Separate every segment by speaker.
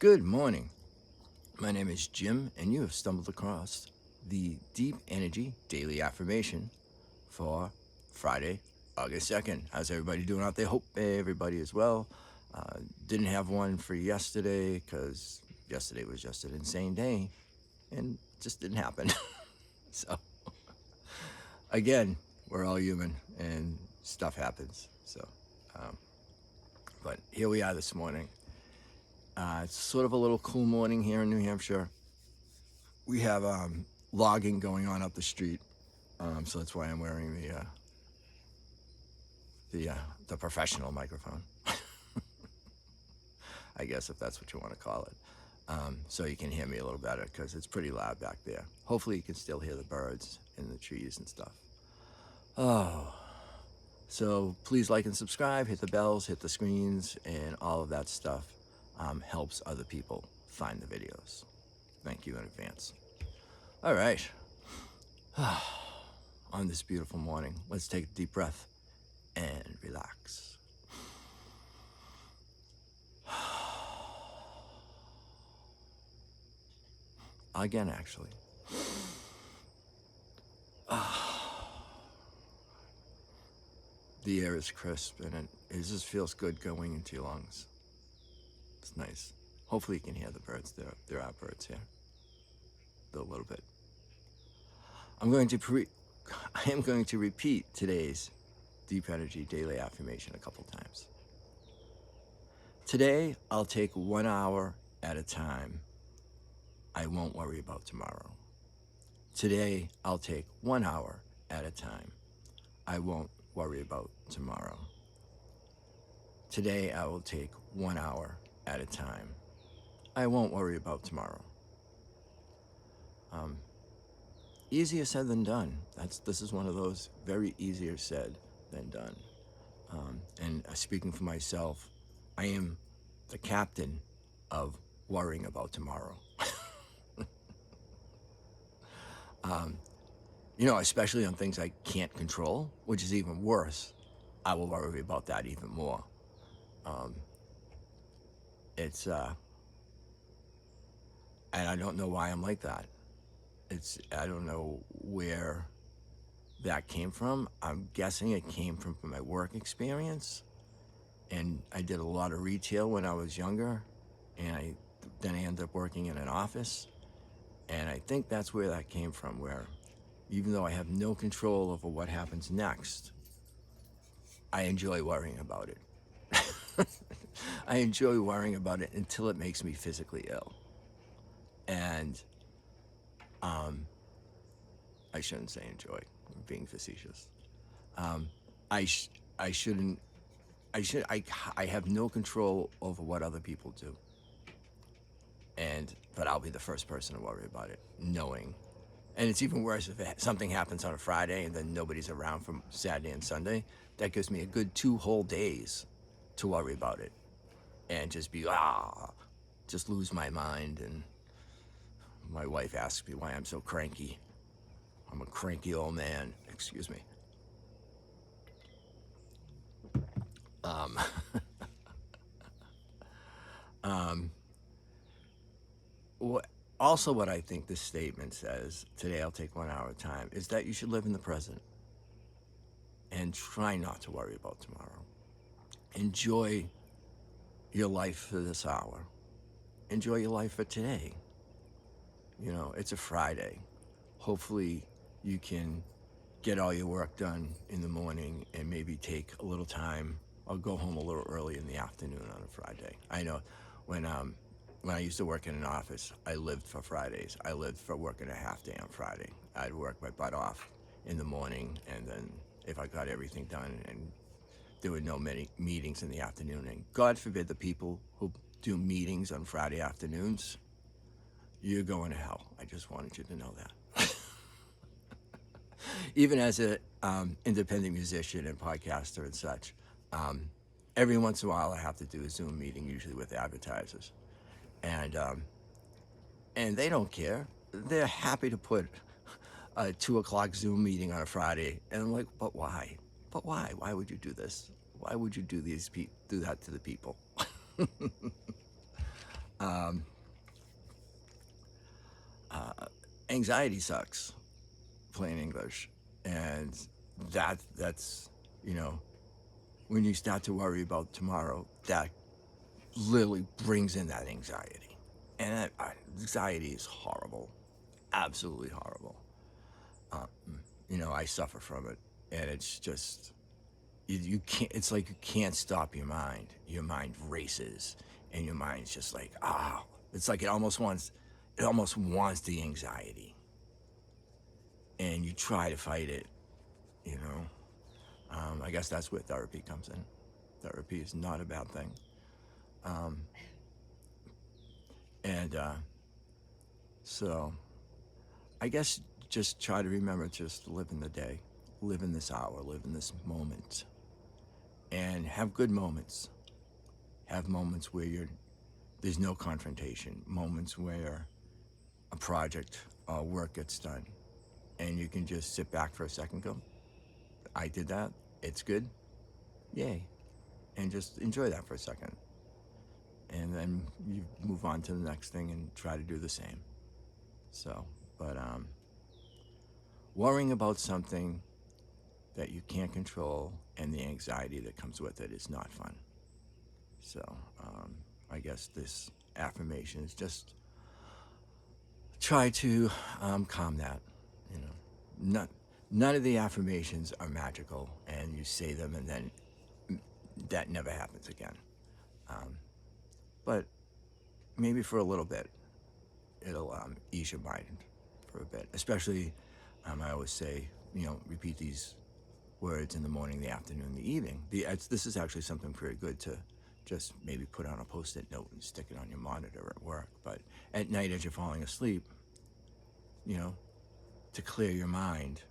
Speaker 1: Good morning. My name is Jim, and you have stumbled across the Deep Energy Daily Affirmation for Friday, August 2nd. How's everybody doing out there? Hope everybody is well. Didn't have one for yesterday because yesterday was just an insane day and it just didn't happen. So, again, we're all human and stuff happens. But here we are this morning. It's sort of a little cool morning here in New Hampshire. We have logging going on up the street, so that's why I'm wearing the professional microphone. I guess if that's what you want to call it, so you can hear me a little better because it's pretty loud back there. Hopefully, you can still hear the birds and the trees and stuff. Oh, so please like and subscribe, hit the bells, hit the screens, and all of that stuff helps other people find the videos. Thank you in advance. All right. On this beautiful morning, let's take a deep breath and relax. Again, actually. The air is crisp and it just feels good going into your lungs. It's nice. Hopefully you can hear the birds. There are birds here. A little bit. I am going to repeat today's Deep Energy Daily Affirmation a couple times. Today, I'll take 1 hour at a time. I won't worry about tomorrow. Today, I'll take 1 hour at a time. I won't worry about tomorrow. Today, I will take 1 hour at a time. I won't worry about tomorrow. Easier said than done. This is one of those very easier said than done. And speaking for myself, I am the captain of worrying about tomorrow. Especially on things I can't control, which is even worse. I will worry about that even more. And I don't know why I'm like that. I don't know where that came from. I'm guessing it came from my work experience. And I did a lot of retail when I was younger. And then I ended up working in an office. And I think that's where that came from, where even though I have no control over what happens next, I enjoy worrying about it. I enjoy worrying about it until it makes me physically ill. And I shouldn't say enjoy, I'm being facetious. I have no control over what other people do. But I'll be the first person to worry about it, knowing. And it's even worse if something happens on a Friday and then nobody's around from Saturday and Sunday. That gives me a good 2 whole days to worry about it and just just lose my mind. And my wife asks me why I'm so cranky. I'm a cranky old man. Excuse me. Also, what I think this statement says, today I'll take 1 hour at a time, is that you should live in the present and try not to worry about tomorrow. Enjoy your life for this hour. Enjoy your life for today. It's a Friday. Hopefully you can get all your work done in the morning and maybe take a little time or go home a little early in the afternoon on a Friday. I know when I used to work in an office, I lived for Fridays. I lived for working a half day on Friday. I'd work my butt off in the morning, and then if I got everything done, and there were no many meetings in the afternoon, and God forbid the people who do meetings on Friday afternoons, you're going to hell. I just wanted you to know that. Even as an independent musician and podcaster and such, every once in a while I have to do a Zoom meeting, usually with advertisers. And they don't care. They're happy to put a 2 o'clock Zoom meeting on a Friday. And I'm like, but why? But why? Why would you do this? Why would you do that to the people? Um, Anxiety sucks, plain English, and that's you know when you start to worry about tomorrow, that literally brings in that anxiety, and anxiety is horrible, absolutely horrible. I suffer from it, and it's just you can't. It's like you can't stop your mind. Your mind races, and your mind's just like It's like it almost wants the anxiety, and you try to fight it. You know, I guess that's where therapy comes in. Therapy is not a bad thing, and so I guess just try to remember just live in the day, live in this hour, live in this moment, and have good moments. Have moments where there's no confrontation, moments where a project or work gets done, and you can just sit back for a second, go, I did that, it's good, yay, and just enjoy that for a second. And then you move on to the next thing and try to do the same. So, but worrying about something that you can't control and the anxiety that comes with it is not fun. So, I guess this affirmation is just try to calm that. You know, none of the affirmations are magical, and you say them and then that never happens again. But maybe for a little bit, it'll ease your mind for a bit. Especially, I always say, repeat these words in the morning, the afternoon, the evening. This is actually something very good to just maybe put on a post-it note and stick it on your monitor at work. But at night, as you're falling asleep, you know, to clear your mind,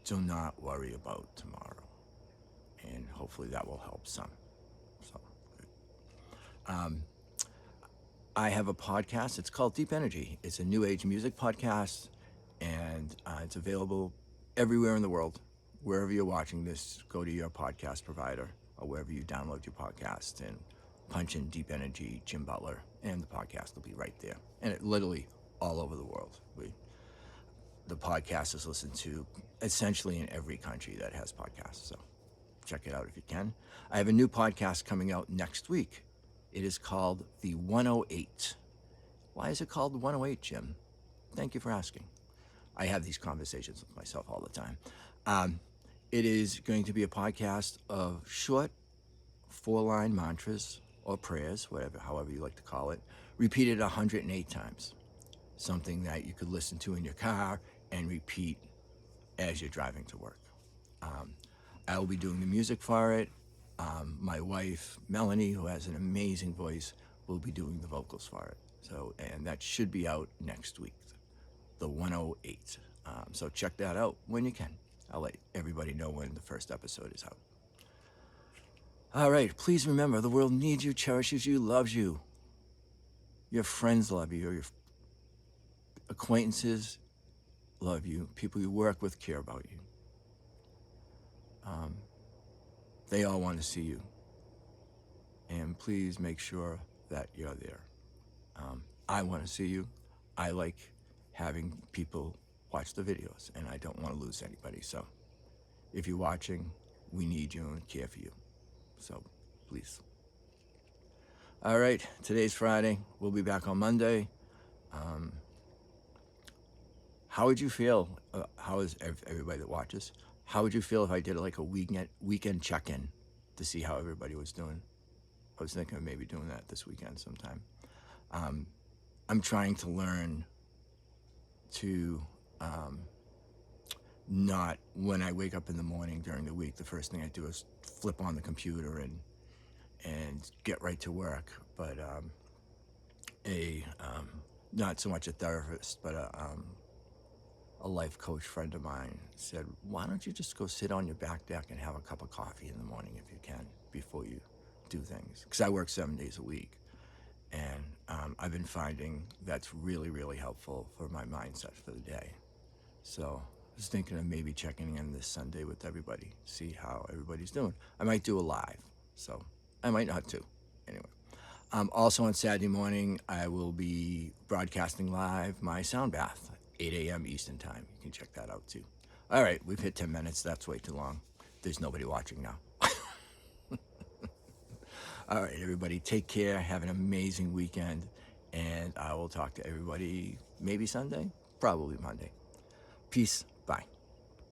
Speaker 1: do not worry about tomorrow. And hopefully that will help some. So, I have a podcast. It's called Deep Energy. It's a new age music podcast, and it's available everywhere in the world. Wherever you're watching this, go to your podcast provider or wherever you download your podcast and punch in Deep Energy, Jim Butler, and the podcast will be right there. And it literally all over the world. The podcast is listened to essentially in every country that has podcasts. So check it out if you can. I have a new podcast coming out next week. It is called The 108. Why is it called The 108, Jim? Thank you for asking. I have these conversations with myself all the time. It is going to be a podcast of short 4-line mantras or prayers, however you like to call it, repeated 108 times. Something that you could listen to in your car and repeat as you're driving to work. I will be doing the music for it. My wife, Melanie, who has an amazing voice, will be doing the vocals for it. So, and that should be out next week, the 108. So check that out when you can. I'll let everybody know when the first episode is out. All right, please remember, the world needs you, cherishes you, loves you. Your friends love you, your acquaintances love you, people you work with care about you. They all want to see you. And please make sure that you're there. I want to see you. I like having people watch the videos, and I don't want to lose anybody. So if you're watching, we need you and care for you. So please. All right, today's Friday. We'll be back on Monday. How would you feel? How is everybody that watches? How would you feel if I did like a weekend check-in to see how everybody was doing? I was thinking of maybe doing that this weekend sometime. I'm trying to learn to not, when I wake up in the morning during the week, the first thing I do is flip on the computer and get right to work. But not so much a therapist, but a life coach friend of mine said, why don't you just go sit on your back deck and have a cup of coffee in the morning if you can before you do things? Because I work 7 days a week. And I've been finding that's really, really helpful for my mindset for the day. So I was thinking of maybe checking in this Sunday with everybody, see how everybody's doing. I might do a live, so I might not too. Anyway, Also on Saturday morning, I will be broadcasting live my sound bath, 8 a.m. Eastern Time. You can check that out too. All right, we've hit 10 minutes. That's way too long. There's nobody watching now. All right, everybody, take care. Have an amazing weekend. And I will talk to everybody maybe Sunday, probably Monday. Peace.